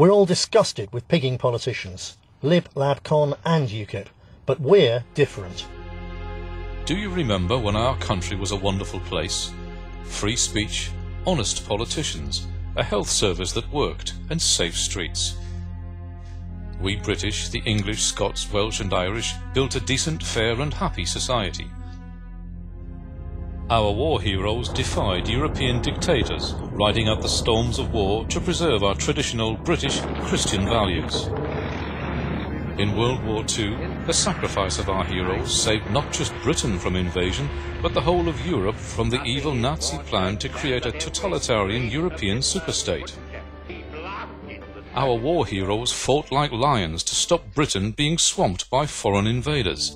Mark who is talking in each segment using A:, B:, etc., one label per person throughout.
A: We're all disgusted with pigging politicians, Lib, Lab, Con and UKIP, but we're different.
B: Do you remember when our country was a wonderful place? Free speech, honest politicians, a health service that worked, and safe streets. We British, the English, Scots, Welsh and Irish built a decent, fair and happy society. Our war heroes defied European dictators, riding out the storms of war to preserve our traditional British Christian values. In World War II, the sacrifice of our heroes saved not just Britain from invasion, but the whole of Europe from the evil Nazi plan to create a totalitarian European superstate. Our war heroes fought like lions to stop Britain being swamped by foreign invaders.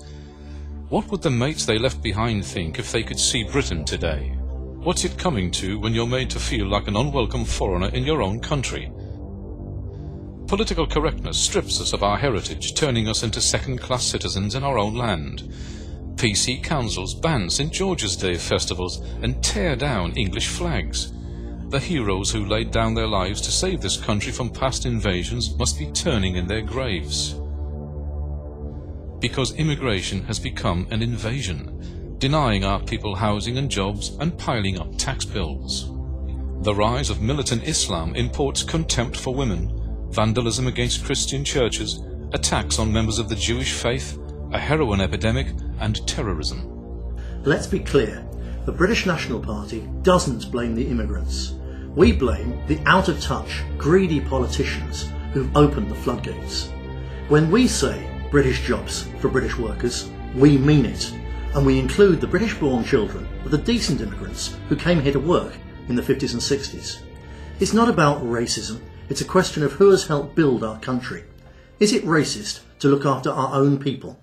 B: What would the mates they left behind think if they could see Britain today? What's it coming to when you're made to feel like an unwelcome foreigner in your own country? Political correctness strips us of our heritage, turning us into second-class citizens in our own land. PC councils ban St George's Day festivals and tear down English flags. The heroes who laid down their lives to save this country from past invasions must be turning in their graves. Because immigration has become an invasion, denying our people housing and jobs and piling up tax bills. The rise of militant Islam imports contempt for women, vandalism against Christian churches, attacks on members of the Jewish faith, a heroin epidemic and terrorism.
A: Let's be clear, the British National Party doesn't blame the immigrants. We blame the out-of-touch, greedy politicians who've opened the floodgates. When we say British jobs for British workers, we mean it, and we include the British-born children of the decent immigrants who came here to work in the 50s and 60s. It's not about racism, it's a question of who has helped build our country. Is it racist to look after our own people?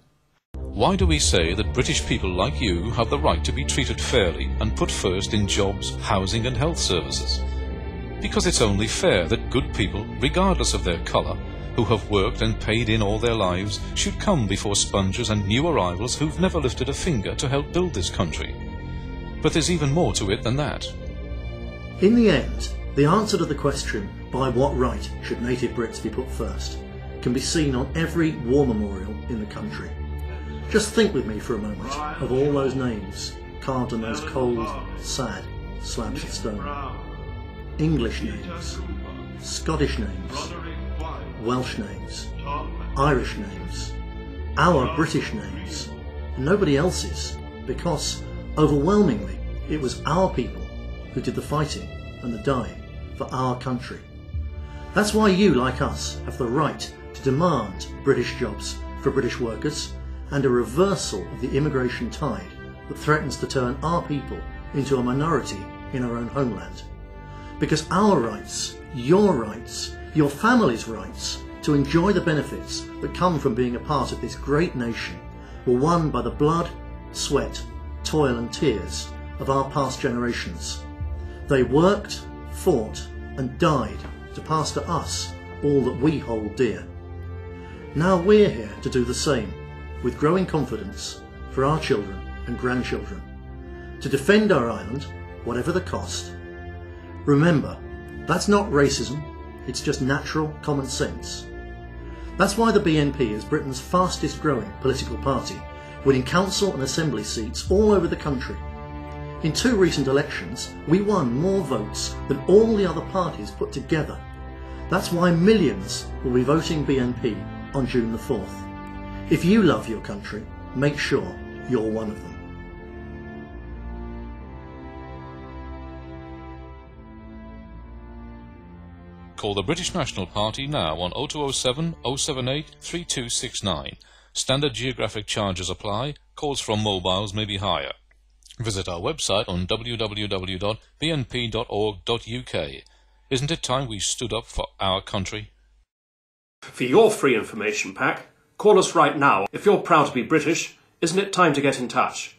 B: Why do we say that British people like you have the right to be treated fairly and put first in jobs, housing and health services? Because it's only fair that good people, regardless of their colour, who have worked and paid in all their lives, should come before sponges and new arrivals who've never lifted a finger to help build this country. But there's even more to it than that.
A: In the end, the answer to the question, by what right should native Brits be put first, can be seen on every war memorial in the country. Just think with me for a moment of all those names carved on those cold, sad slabs of stone. English names, Scottish names, Welsh names, Irish names, our British names, and nobody else's, because overwhelmingly it was our people who did the fighting and the dying for our country. That's why you, like us, have the right to demand British jobs for British workers and a reversal of the immigration tide that threatens to turn our people into a minority in our own homeland. Because our rights, your family's rights to enjoy the benefits that come from being a part of this great nation were won by the blood, sweat, toil and tears of our past generations. They worked, fought and died to pass to us all that we hold dear. Now we're here to do the same, with growing confidence for our children and grandchildren, to defend our island, whatever the cost. Remember, that's not racism, it's just natural common sense. That's why the BNP is Britain's fastest growing political party, winning council and assembly seats all over the country. In 2 recent elections, we won more votes than all the other parties put together. That's why millions will be voting BNP on June the 4th. If you love your country, make sure you're one of them.
B: Call the British National Party now on 0207 078 3269. Standard geographic charges apply. Calls from mobiles may be higher. Visit our website on www.bnp.org.uk. Isn't it time we stood up for our country?
C: For your free information pack, call us right now. If you're proud to be British, isn't it time to get in touch?